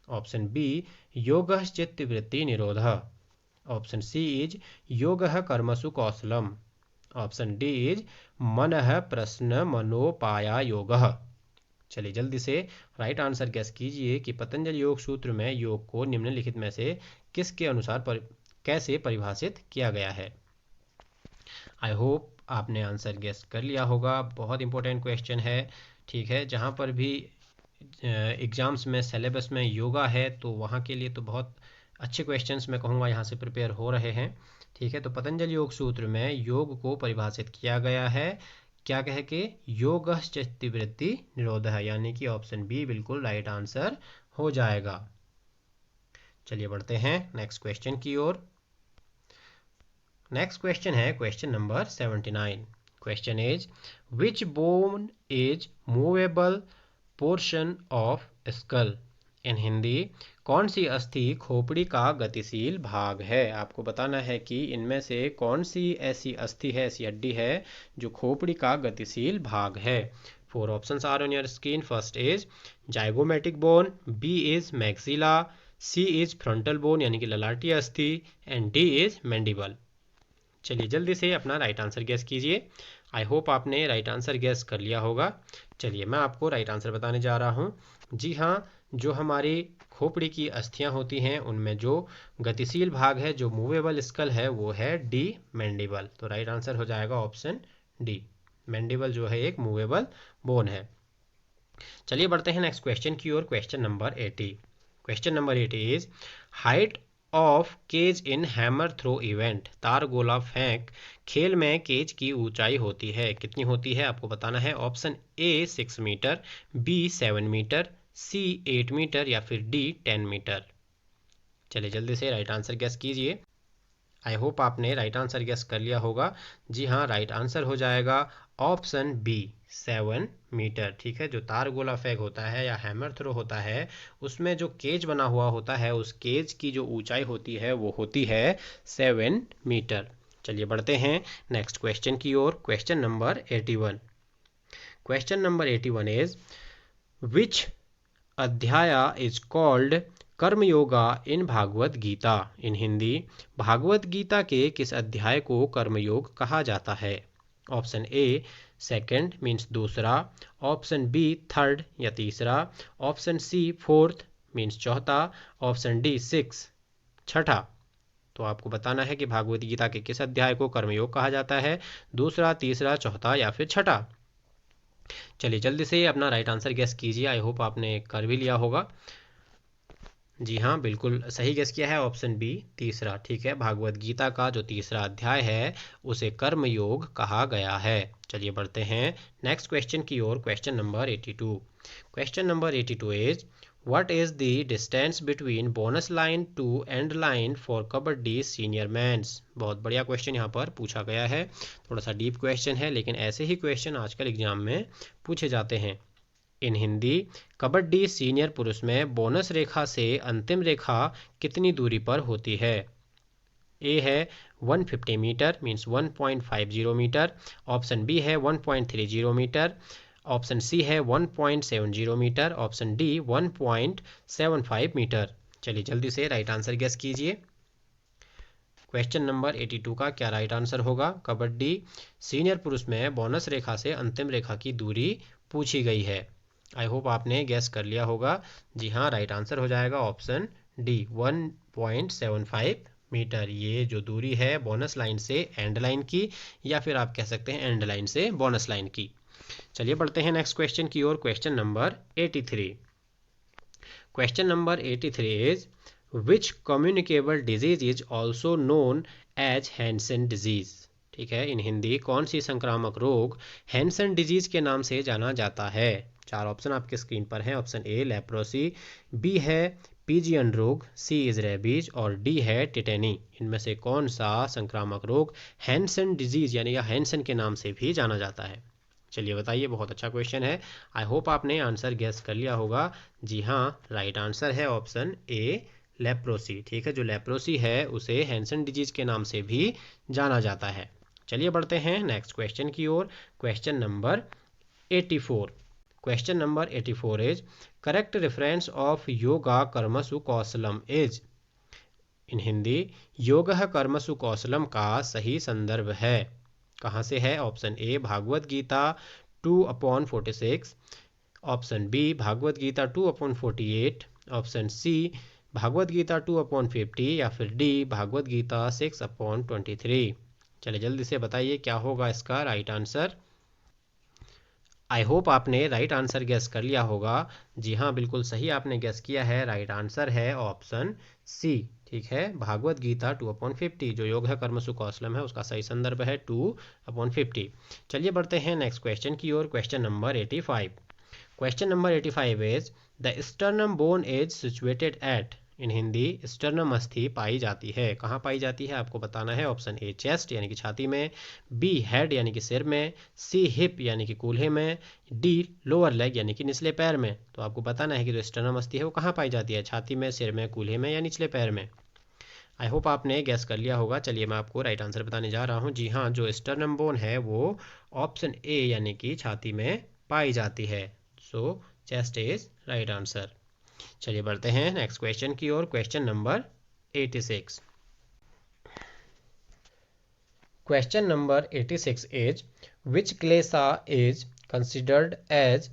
ऑप्शन बी योगः चित्तवृत्ति निरोधः। ऑप्शन सी इज योगः कर्मसु कौशलम। ऑप्शन डी इज मनः प्रश्न मनोपाया योगः। चलिए जल्दी से राइट आंसर गैस कीजिए कि पतंजलि योग सूत्र में योग को निम्नलिखित में से किसके अनुसार कैसे परिभाषित किया गया है। आई होप आपने आंसर गैस कर लिया होगा। बहुत इंपॉर्टेंट क्वेश्चन है। ठीक है, जहाँ पर भी एग्जाम्स में सिलेबस में योगा है तो वहाँ के लिए तो बहुत अच्छे क्वेश्चंस मैं कहूँगा यहाँ से प्रिपेयर हो रहे हैं। ठीक है, तो पतंजलि योग सूत्र में योग को परिभाषित किया गया है क्या कह के, योगः चित्तवृत्ति निरोधः, यानी कि ऑप्शन बी बिल्कुल राइट आंसर हो जाएगा। चलिए बढ़ते हैं नेक्स्ट क्वेश्चन की ओर। नेक्स्ट क्वेश्चन है question number 79। Question is which bone is movable portion of skull. In Hindi कौन सी अस्थि खोपड़ी का गतिशील भाग है। आपको बताना है कि इनमें से कौन सी ऐसी अस्थि है, ऐसी हड्डी है जो खोपड़ी का गतिशील भाग है। 4 options are on your screen. First is zygomatic bone, B is maxilla, C is frontal bone यानी कि ललाटी अस्थि, एंड डी इज मैंडिबल। चलिए जल्दी से अपना राइट आंसर गेस कीजिए। आई होप आपने राइट आंसर गेस कर लिया होगा। चलिए मैं आपको राइट आंसर बताने जा रहा हूँ। जी हाँ, जो हमारी खोपड़ी की अस्थियां होती हैं उनमें जो गतिशील भाग है, जो मूवेबल स्कल है, वो है डी मैंडिबल। तो राइट आंसर हो जाएगा ऑप्शन डी। मैंडिबल जो है एक मूवेबल बोन है। चलिए बढ़ते हैं नेक्स्ट क्वेश्चन की ओर। Question number 80। Question number 80 is height of cage in hammer throw event. तार गोला फेंक खेल में केज की ऊंचाई होती है, कितनी होती है आपको बताना है। Option A 6 metre, B 7 metre, C 8 metre या फिर डी 10 मीटर। चलिए जल्दी से राइट आंसर गेस कीजिए। आई होप आपने राइट आंसर गेस कर लिया होगा। जी हाँ, राइट आंसर हो जाएगा ऑप्शन बी 7 मीटर। ठीक है, जो तार गोला फेंक होता है या हैमर थ्रो होता है उसमें जो केज बना हुआ होता है उस केज की जो ऊंचाई होती है वो होती है 7 मीटर। चलिए बढ़ते हैं नेक्स्ट क्वेश्चन की ओर। Question number 81। Question number 81 is which अध्याय इज कॉल्ड कर्म योगा इन भागवत गीता। इन हिंदी भागवत गीता के किस अध्याय को कर्मयोग कहा जाता है। ऑप्शन ए सेकंड मीन्स दूसरा, ऑप्शन बी थर्ड या तीसरा, ऑप्शन सी फोर्थ मीन्स चौथा, ऑप्शन डी सिक्स छठा। तो आपको बताना है कि भागवत गीता के किस अध्याय को कर्मयोग कहा जाता है, दूसरा, तीसरा, चौथा या फिर छठा। चलिए जल्दी से अपना राइट आंसर गेस कीजिए। आई होप आपने कर भी लिया होगा। जी हाँ, बिल्कुल सही गेस किया है, ऑप्शन बी तीसरा। ठीक है, भागवत गीता का जो तीसरा अध्याय है उसे कर्मयोग कहा गया है। चलिए बढ़ते हैं नेक्स्ट क्वेश्चन की ओर। Question number 82। Question number 82 is what is the distance between bonus line to end line for kabaddi senior men's. बहुत बढ़िया क्वेश्चन यहाँ पर पूछा गया है। थोड़ा सा डीप क्वेश्चन है, लेकिन ऐसे ही क्वेश्चन आजकल एग्जाम में पूछे जाते हैं। इन हिंदी कबड्डी सीनियर पुरुष में बोनस रेखा से अंतिम रेखा कितनी दूरी पर होती है। ए है 150 metre means 1.50 metre, option B है 1.30 मीटर, ऑप्शन सी है 1.70 मीटर, ऑप्शन डी 1.75 मीटर। चलिए जल्दी से राइट आंसर गेस कीजिए। क्वेश्चन नंबर 82 का क्या राइट आंसर होगा। कबड्डी सीनियर पुरुष में बोनस रेखा से अंतिम रेखा की दूरी पूछी गई है। आई होप आपने गैस कर लिया होगा। जी हाँ, राइट आंसर हो जाएगा ऑप्शन डी 1.75 मीटर। ये जो दूरी है बोनस लाइन से एंड लाइन की, या फिर आप कह सकते हैं एंड लाइन से बोनस लाइन की। चलिए बढ़ते हैं नेक्स्ट क्वेश्चन की ओर। Question number 83। Question number 83 is which communicable disease is also known as Hansen disease. ठीक है, इन हिंदी कौन सी संक्रामक रोग हैंसन डिजीज के नाम से जाना जाता है। चार ऑप्शन आपके स्क्रीन पर हैं। ऑप्शन ए लेप्रोसी, बी है पीजियन रोग, सी इज रेबीज और डी है टिटेनी। इनमें से कौन सा संक्रामक रोग हैंसन डिजीज यानी या हैंसन के नाम से भी जाना जाता है। चलिए बताइए, बहुत अच्छा क्वेश्चन है। आई होप आपने आंसर गेस कर लिया होगा। जी हाँ, राइट आंसर है ऑप्शन ए लेप्रोसी। ठीक है, जो लेप्रोसी है उसे हैंसन डिजीज के नाम से भी जाना जाता है। चलिए बढ़ते हैं नेक्स्ट क्वेश्चन की ओर। Question number 84। Question number 84 is correct reference of yoga karmasu kaushalam is. In Hindi योगः कर्मसु कौशलम का सही संदर्भ है कहाँ से है। Option A Bhagavad Gita 2/46, option B Bhagavad Gita 2/48, option C Bhagavad Gita 2/50 या फिर डी भागवत गीता 6/23। चलिए जल्दी से बताइए क्या होगा इसका राइट आंसर। आई होप आपने राइट आंसर गेस कर लिया होगा। जी हाँ, बिल्कुल सही आपने गेस किया है। राइट आंसर है ऑप्शन सी। ठीक है, भागवत गीता 2/50 जो योग है कर्मसु कौशलम है उसका सही संदर्भ है 2/50। चलिए बढ़ते हैं नेक्स्ट क्वेश्चन की ओर। Question number 85। Question number 85 is the sternum bone is situated at. In Hindi sternum अस्थि पाई जाती है कहाँ पाई जाती है आपको बताना है। ऑप्शन ए चेस्ट यानी कि छाती में, बी हेड यानी कि सिर में, सी हिप यानी कि कूल्हे में, डी लोअर लेग यानी कि निचले पैर में। तो आपको बताना है कि जो स्टर्नम अस्थि है वो कहाँ पाई जाती है, छाती में, सिर में, कूल्हे में या निचले पैर में। आई होप आपने गैस कर लिया होगा। चलिए मैं आपको राइट आंसर बताने जा रहा हूँ। जी हाँ, जो स्टर्नम बोन है वो ऑप्शन ए यानी कि छाती में पाई जाती है। So chest is right answer. चलिए बढ़ते हैं नेक्स्ट क्वेश्चन की ओर। Question number 86। Question number 86 is which klesha is considered as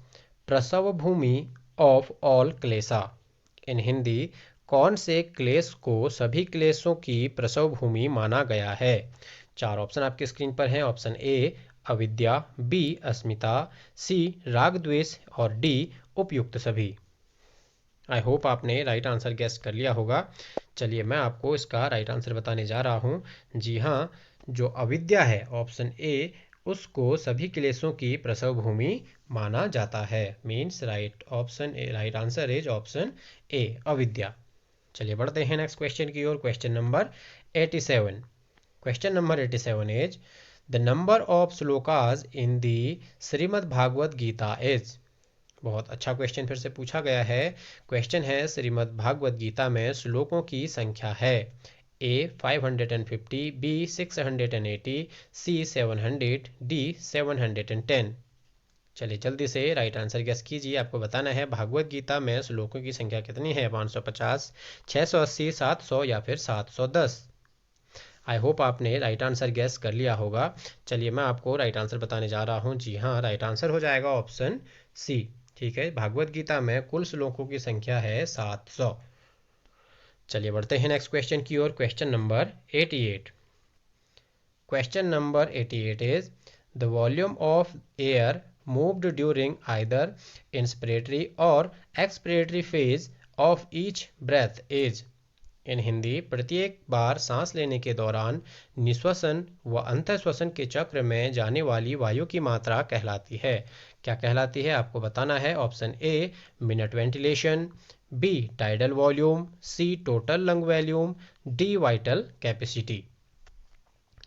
prasav bhumi of all klesha. In Hindi, कौन से क्लेश को सभी क्लेशों की प्रसव भूमि माना गया है। चार ऑप्शन आपकी स्क्रीन पर हैं। ऑप्शन ए अविद्या, बी अस्मिता, सी राग द्वेष और डी उपयुक्त सभी। आई होप आपने राइट आंसर गेस कर लिया होगा। चलिए मैं आपको इसका राइट आंसर बताने जा रहा हूँ। जी हाँ, जो अविद्या है ऑप्शन ए, उसको सभी क्लेशों की प्रसव भूमि माना जाता है। Means right option A, right answer is option A avidya. चलिए बढ़ते हैं नेक्स्ट क्वेश्चन की ओर। Question number 87। Question number 87 is the number of shlokas in the Shrimad Bhagavad Gita is. बहुत अच्छा क्वेश्चन फिर से पूछा गया है। क्वेश्चन है श्रीमद् भागवत गीता में श्लोकों की संख्या है। ए 550, बी 680, सी 700, डी 710। चलिए जल्दी से राइट आंसर गेस कीजिए। आपको बताना है भागवत गीता में श्लोकों की संख्या कितनी है। 550, 680, 700 या फिर 710। आई होप आपने राइट आंसर गेस कर लिया होगा। चलिए मैं आपको राइट आंसर बताने जा रहा हूँ। जी हाँ, राइट आंसर हो जाएगा ऑप्शन सी। ठीक है, भागवत गीता में कुल श्लोकों की संख्या है 700। चलिए बढ़ते हैं नेक्स्ट क्वेश्चन की ओर। Question number 88। Question number 88 is the volume of air moved during either inspiratory और expiratory phase of each breath is. In Hindi, प्रत्येक बार सांस लेने के दौरान निश्वसन व अंतःश्वसन के चक्र में जाने वाली वायु की मात्रा कहलाती है। क्या कहलाती है आपको बताना है। Option A minute ventilation, B tidal volume, C total lung volume, D vital capacity.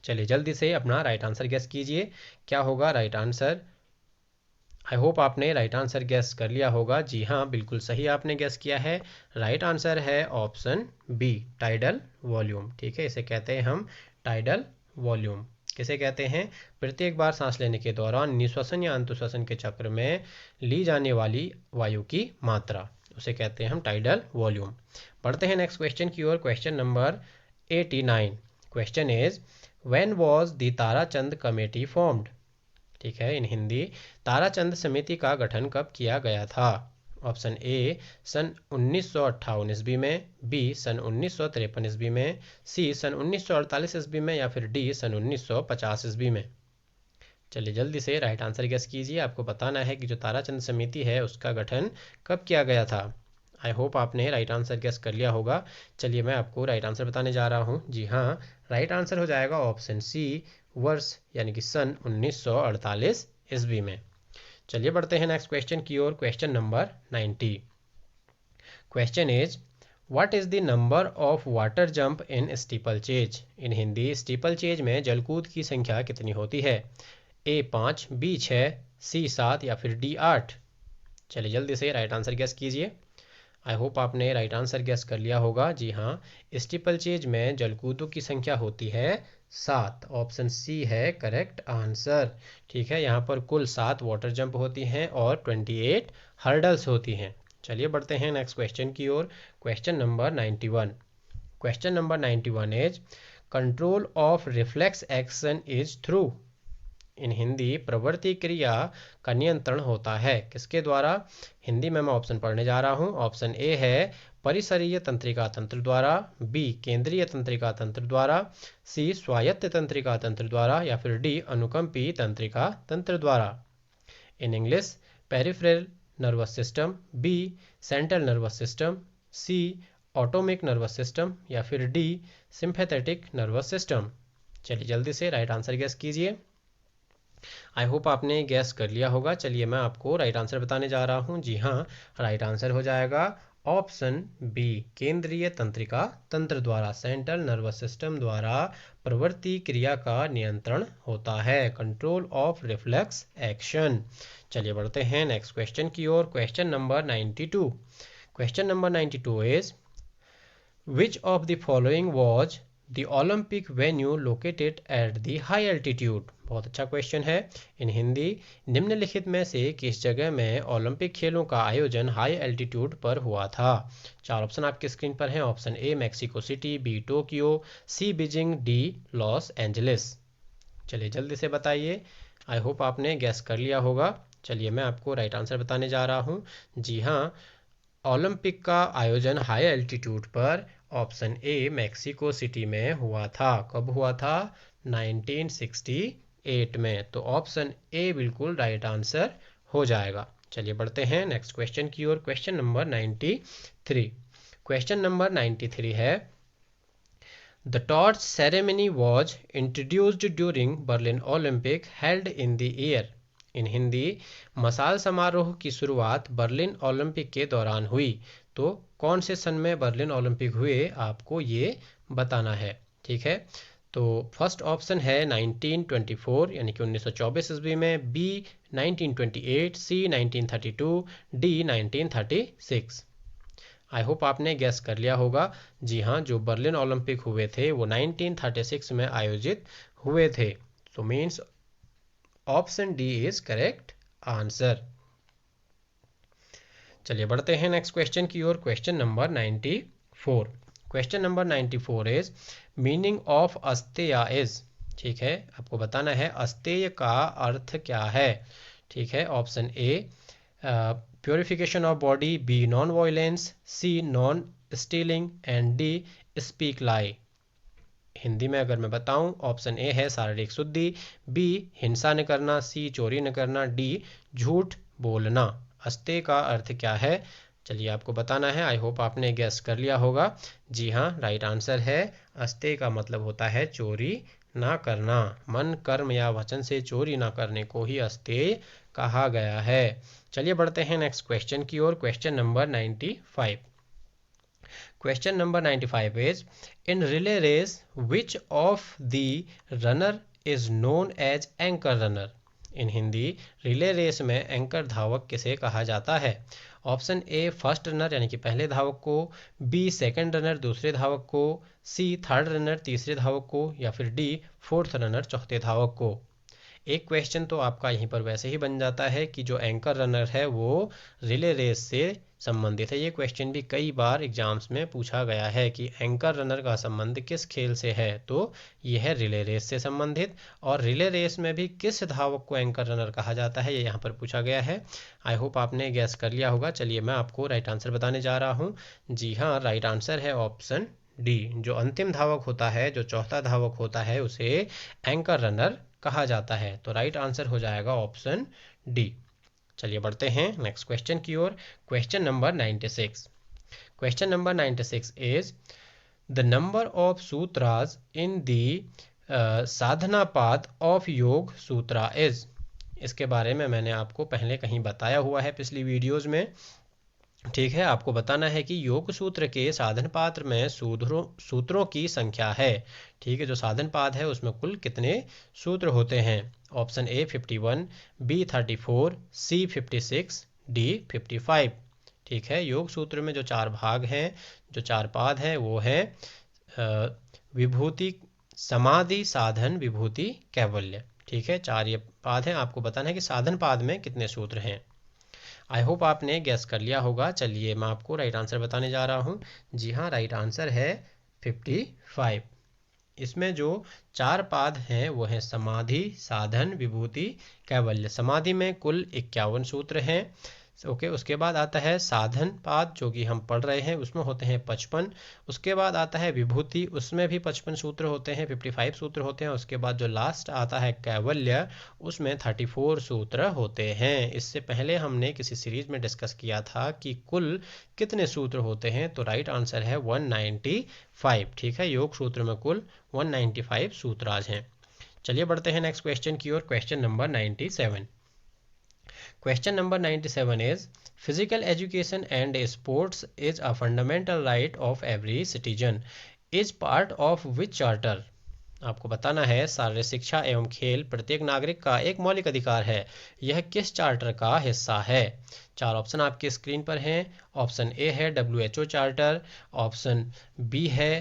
चलिए जल्दी से अपना राइट आंसर गेस कीजिए। क्या होगा राइट आंसर। आई होप आपने राइट आंसर गेस कर लिया होगा। जी हाँ, बिल्कुल सही आपने गेस किया है। राइट आंसर है ऑप्शन बी टाइडल वॉल्यूम। ठीक है, इसे कहते हैं हम टाइडल वॉल्यूम। किसे कहते हैं। प्रत्येक बार सांस लेने के दौरान निश्वसन या अंतःश्वसन के चक्र में ली जाने वाली वायु की मात्रा, उसे कहते हैं हम टाइडल वॉल्यूम। बढ़ते हैं नेक्स्ट क्वेश्चन की ओर। Question number 89। Question is when was the Tarachand committee formed. ठीक है, इन हिंदी, ताराचंद समिति का गठन कब किया गया था। ऑप्शन ए सन 1958 ईस्वी में, बी सन 1953 ईस्वी में, सी सन 1948 ईस्वी में या फिर डी सन 1950 ईस्वी में। चलिए जल्दी से राइट आंसर गेस कीजिए। आपको बताना है कि जो ताराचंद समिति है उसका गठन कब किया गया था। आई होप आपने राइट आंसर गेस कर लिया होगा। चलिए मैं आपको राइट आंसर बताने जा रहा हूँ। जी हाँ, राइट आंसर हो जाएगा ऑप्शन सी वर्ष यानी कि सन 1948 ईस्वी में। चलिए बढ़ते हैं नेक्स्ट क्वेश्चन की ओर। Question number 90। Question is what is the number of water jump in steeplechase. In Hindi, steeplechase में जलकूद की संख्या कितनी होती है। ए 5, बी 6, सी 7 या फिर डी 8। चलिए जल्दी से राइट आंसर गेस कीजिए। आई होप आपने राइट आंसर गेस कर लिया होगा। जी हाँ, स्टीपल चेज में जलकूदों की संख्या होती है 7। ऑप्शन सी है करेक्ट आंसर। ठीक है, यहाँ पर कुल 7 वाटर जंप होती हैं और 28 हर्डल्स होती हैं। चलिए बढ़ते हैं नेक्स्ट क्वेश्चन की ओर। Question number 91। Question number 91 is control of reflex action is through. In Hindi, प्रवृत्ति क्रिया का नियंत्रण होता है किसके द्वारा। हिंदी में मैं ऑप्शन पढ़ने जा रहा हूँ। ऑप्शन ए है परिसरीय तंत्रिका तंत्र द्वारा, बी केंद्रीय तंत्रिका तंत्र द्वारा, सी स्वायत्त तंत्रिका तंत्र द्वारा या फिर डी अनुकंपी तंत्रिका तंत्र द्वारा। In English, peripheral nervous system, B central nervous system, C autonomic nervous system या फिर डी सिंपैथेटिक नर्वस सिस्टम। चलिए जल्दी से राइट आंसर गेस कीजिए। आई होप आपने गैस कर लिया होगा। चलिए मैं आपको राइट आंसर बताने जा रहा हूँ। जी हाँ, राइट आंसर हो जाएगा ऑप्शन बी केंद्रीय तंत्रिका तंत्र द्वारा, सेंट्रल नर्वस सिस्टम द्वारा प्रवृत्ति क्रिया का नियंत्रण होता है, कंट्रोल ऑफ रिफ्लेक्स एक्शन। चलिए बढ़ते हैं नेक्स्ट क्वेश्चन की ओर। Question number 92। Question number 92 is which of the following was the Olympic venue located at the high altitude. बहुत अच्छा क्वेश्चन है। इन हिंदी, निम्नलिखित में से किस जगह में ओलंपिक खेलों का आयोजन हाई एल्टीट्यूड पर हुआ था। चार ऑप्शन आपकी स्क्रीन पर हैं। Option A Mexico City, B Tokyo, C Beijing, D Los Angeles. चलिए जल्दी से बताइए। आई होप आपने गैस कर लिया होगा। चलिए मैं आपको राइट आंसर बताने जा रहा हूँ। जी हाँ, ओलंपिक का आयोजन हाई एल्टीट्यूड पर ऑप्शन ए मैक्सिको सिटी में हुआ था। कब हुआ था? 1968 में। तो ऑप्शन ए बिल्कुल राइट आंसर हो जाएगा। चलिए बढ़ते हैं नेक्स्ट क्वेश्चन की ओर। Question number 93। क्वेश्चन नंबर 93 है, The torch ceremony was introduced during Berlin Olympic held in the year. इन हिंदी, मसाल समारोह की शुरुआत बर्लिन ओलंपिक के दौरान हुई। तो कौन से सन में बर्लिन ओलंपिक हुए, आपको ये बताना है। ठीक है, तो फर्स्ट ऑप्शन है 1924 यानी कि 1924 ईस्वी में, B 1928, C 1932, D 1936। I hope आपने गैस कर लिया होगा। जी हाँ, जो बर्लिन ओलंपिक हुए थे वो 1936 में आयोजित हुए थे। तो means option D is correct answer. चलिए बढ़ते हैं नेक्स्ट क्वेश्चन की ओर। Question number 94। Question number 94 is meaning of asteya is. ठीक है, आपको बताना है अस्तेय का अर्थ क्या है। ठीक है, option A purification of body, B non violence, C non stealing and D speak lie. Hindi में अगर मैं बताऊं, ऑप्शन ए है शारीरिक शुद्धि, बी हिंसा न करना, सी चोरी न करना, डी झूठ बोलना। अस्तेय का अर्थ क्या है, चलिए आपको बताना है। आई होप आपने गैस कर लिया होगा। जी हाँ, राइट आंसर है। अस्तेय का मतलब होता है चोरी ना करना। मन, कर्म या वचन से चोरी ना करने को ही अस्तेय कहा गया है। चलिए बढ़ते हैं नेक्स्ट क्वेश्चन की ओर। Question number 95। Question number 95 is, in relay race, which of the runner is known as anchor runner? In Hindi, relay race में एंकर धावक किसे कहा जाता है। ऑप्शन ए फर्स्ट रनर यानी कि पहले धावक को, बी सेकंड रनर दूसरे धावक को, सी थर्ड रनर तीसरे धावक को, या फिर डी फोर्थ रनर चौथे धावक को। एक क्वेश्चन तो आपका यहीं पर वैसे ही बन जाता है कि जो एंकर रनर है वो रिले रेस से संबंधित है। ये क्वेश्चन भी कई बार एग्जाम्स में पूछा गया है कि एंकर रनर का संबंध किस खेल से है, तो ये है रिले रेस से संबंधित। और रिले रेस में भी किस धावक को एंकर रनर कहा जाता है, ये यहाँ पर पूछा गया है। आई होप आपने गैस कर लिया होगा। चलिए मैं आपको राइट आंसर बताने जा रहा हूँ। जी हाँ, राइट आंसर है ऑप्शन डी। जो अंतिम धावक होता है, जो चौथा धावक होता है, उसे एंकर रनर कहा जाता है। तो राइट आंसर हो जाएगा ऑप्शन डी। चलिए बढ़ते हैं नेक्स्ट क्वेश्चन की ओर। Question number 96। Question number 96 is the number of sutras in the Sadhana path of Yoga Sutra is. इसके बारे में मैंने आपको पहले कहीं बताया हुआ है पिछली वीडियोज में। ठीक है, आपको बताना है कि योग सूत्र के साधन पात्र में सूत्रों की संख्या है। ठीक है, जो साधन पाद है उसमें कुल कितने सूत्र होते हैं। Option A 51, B 34, C 56, D 55। ठीक है, योग सूत्र में जो चार भाग हैं, जो चार पाद हैं, वो है विभूति, समाधि, साधन, विभूति, कैवल्य। ठीक है, चार ये पाद हैं। आपको बताना है कि साधन पाद में कितने सूत्र हैं। आई होप आपने गैस कर लिया होगा। चलिए मैं आपको राइट आंसर बताने जा रहा हूँ। जी हाँ, राइट आंसर है 55। इसमें जो चार पाद हैं वो हैं समाधि, साधन, विभूति, कैवल्य। समाधि में कुल 51 सूत्र हैं। ओके, उसके बाद आता है साधन पाद जो कि हम पढ़ रहे हैं, उसमें होते हैं 55। उसके बाद आता है विभूति, उसमें भी 55 सूत्र होते हैं, 55 सूत्र होते हैं। उसके बाद जो लास्ट आता है कैवल्य, उसमें 34 सूत्र होते हैं। इससे पहले हमने किसी सीरीज में डिस्कस किया था कि कुल कितने सूत्र होते हैं, तो राइट आंसर है 195। ठीक है, योग सूत्र में कुल 195 सूत्राज हैं। चलिए बढ़ते हैं नेक्स्ट क्वेश्चन की ओर। Question number 97। Question number 97 is physical education and sports is a fundamental right of every citizen is part of which charter। आपको बताना है शारीरिक शिक्षा एवं खेल प्रत्येक नागरिक का एक मौलिक अधिकार है। यह किस चार्टर का हिस्सा है। चार ऑप्शन आपकी स्क्रीन पर हैं। ऑप्शन ए है WHO चार्टर, ऑप्शन बी है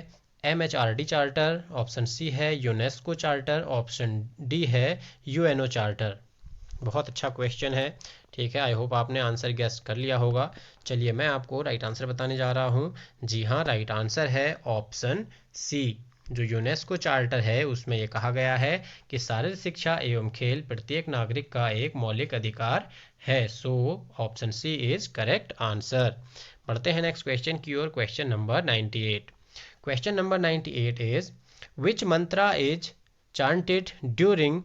MHRD चार्टर, ऑप्शन सी है यूनेस्को चार्टर, ऑप्शन डी है UNO चार्टर। बहुत अच्छा क्वेश्चन है। ठीक है, आई होप आपने आंसर गेस कर लिया होगा। चलिए मैं आपको राइट आंसर बताने जा रहा हूँ। जी हाँ, राइट आंसर है ऑप्शन सी। जो यूनेस्को चार्टर है उसमें ये कहा गया है कि शारीरिक शिक्षा एवं खेल प्रत्येक नागरिक का एक मौलिक अधिकार है। So option C is correct answer. बढ़ते हैं नेक्स्ट क्वेश्चन की ओर। Question number 98। Question number 98 is which Mantra is chanted during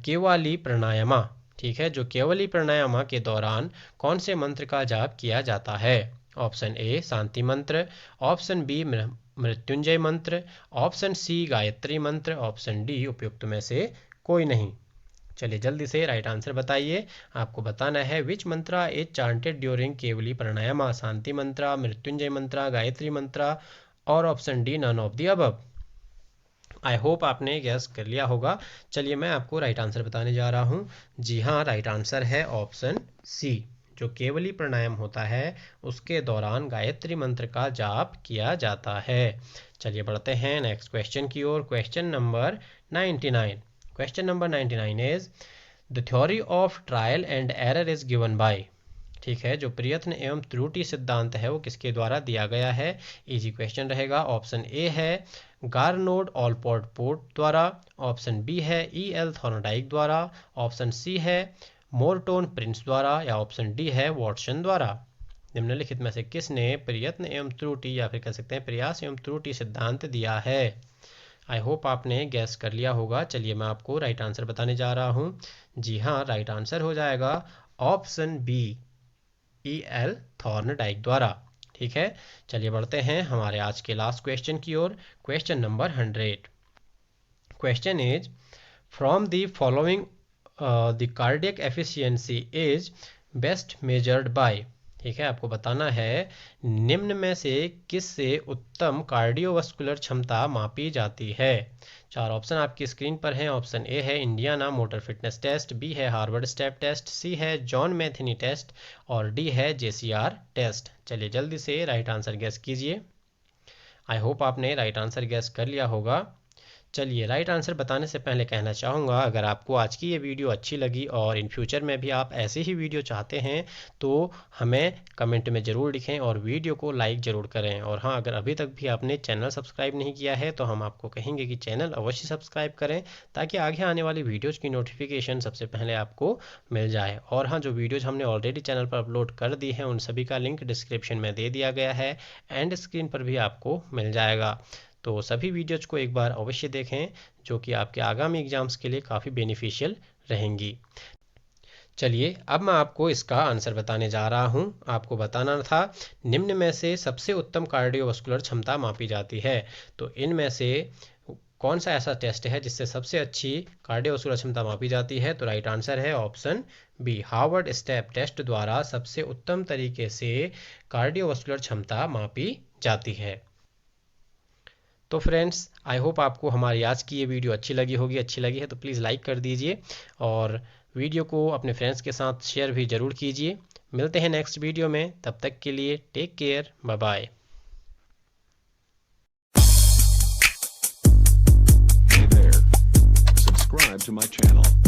Kevali pranayama. ठीक है, जो केवली प्राणायामा के दौरान कौन से मंत्र का जाप किया जाता है। ऑप्शन ए शांति मंत्र, ऑप्शन बी मृत्युंजय मंत्र, ऑप्शन सी गायत्री मंत्र, ऑप्शन डी उपयुक्त में से कोई नहीं। चलिए जल्दी से राइट आंसर बताइए। आपको बताना है which Mantra is chanted during Kevali pranayama, Shanti mantra, Mrityunjaya mantra, Gayatri mantra और option D none of the above. I hope आपने गैस कर लिया होगा। चलिए मैं आपको राइट आंसर बताने जा रहा हूँ। जी हाँ, राइट आंसर है ऑप्शन सी। जो केवली प्राणायाम होता है उसके दौरान गायत्री मंत्र का जाप किया जाता है। चलिए बढ़ते हैं नेक्स्ट क्वेश्चन की ओर। Question number 99। Question number 99 is the theory of trial and error is given by. ठीक है, जो प्रयत्न एवं त्रुटि सिद्धांत है वो किसके द्वारा दिया गया है। इजी क्वेश्चन रहेगा। ऑप्शन ए है गार्नोड ऑलपोर्ट पोर्ट द्वारा, ऑप्शन बी है E.L. थॉर्नडाइक द्वारा, ऑप्शन सी है मोर्टोन प्रिंस द्वारा या ऑप्शन डी है वॉटसन द्वारा। निम्नलिखित में से किसने प्रयत्न एवं त्रुटि या फिर कह सकते हैं प्रयास एवं त्रुटि सिद्धांत दिया है। आई होप आपने गैस कर लिया होगा। चलिए मैं आपको राइट आंसर बताने जा रहा हूँ। जी हाँ, राइट आंसर हो जाएगा ऑप्शन बी E.L. थॉर्नडाइक द्वारा। ठीक है, चलिए बढ़ते हैं हमारे आज के लास्ट क्वेश्चन की ओर। Question number 100। Question is from the following the cardiac efficiency is best measured by. ठीक है, आपको बताना है निम्न में से किससे उत्तम कार्डियोवास्कुलर क्षमता मापी जाती है। चार ऑप्शन आपकी स्क्रीन पर हैं। ऑप्शन ए है Indiana motor fitness test, B है हार्वर्ड स्टेप टेस्ट, सी है जॉन मैथनी टेस्ट और डी है JCR टेस्ट। चलिए जल्दी से राइट आंसर गैस कीजिए। आई होप आपने राइट आंसर गैस कर लिया होगा। चलिए राइट आंसर बताने से पहले कहना चाहूँगा, अगर आपको आज की ये वीडियो अच्छी लगी और इन फ्यूचर में भी आप ऐसी ही वीडियो चाहते हैं तो हमें कमेंट में ज़रूर लिखें और वीडियो को लाइक ज़रूर करें। और हाँ, अगर अभी तक भी आपने चैनल सब्सक्राइब नहीं किया है तो हम आपको कहेंगे कि चैनल अवश्य सब्सक्राइब करें ताकि आगे आने वाली वीडियोज़ की नोटिफिकेशन सबसे पहले आपको मिल जाए। और हाँ, जो वीडियोज़ हमने ऑलरेडी चैनल पर अपलोड कर दी हैं उन सभी का लिंक डिस्क्रिप्शन में दे दिया गया है, एंड स्क्रीन पर भी आपको मिल जाएगा। तो सभी वीडियोज़ को एक बार अवश्य देखें जो कि आपके आगामी एग्जाम्स के लिए काफ़ी बेनिफिशियल रहेंगी। चलिए अब मैं आपको इसका आंसर बताने जा रहा हूं। आपको बताना था निम्न में से सबसे उत्तम कार्डियोवास्कुलर क्षमता मापी जाती है, तो इनमें से कौन सा ऐसा टेस्ट है जिससे सबसे अच्छी कार्डियोवास्कुलर क्षमता मापी जाती है। तो राइट आंसर है option B, Harvard step test द्वारा सबसे उत्तम तरीके से कार्डियोवास्कुलर क्षमता मापी जाती है। तो फ्रेंड्स, आई होप आपको हमारी आज की ये वीडियो अच्छी लगी होगी। अच्छी लगी है तो प्लीज़ लाइक कर दीजिए और वीडियो को अपने फ्रेंड्स के साथ शेयर भी ज़रूर कीजिए। मिलते हैं नेक्स्ट वीडियो में, तब तक के लिए take care, bye bye. Hey there, subscribe to my channel.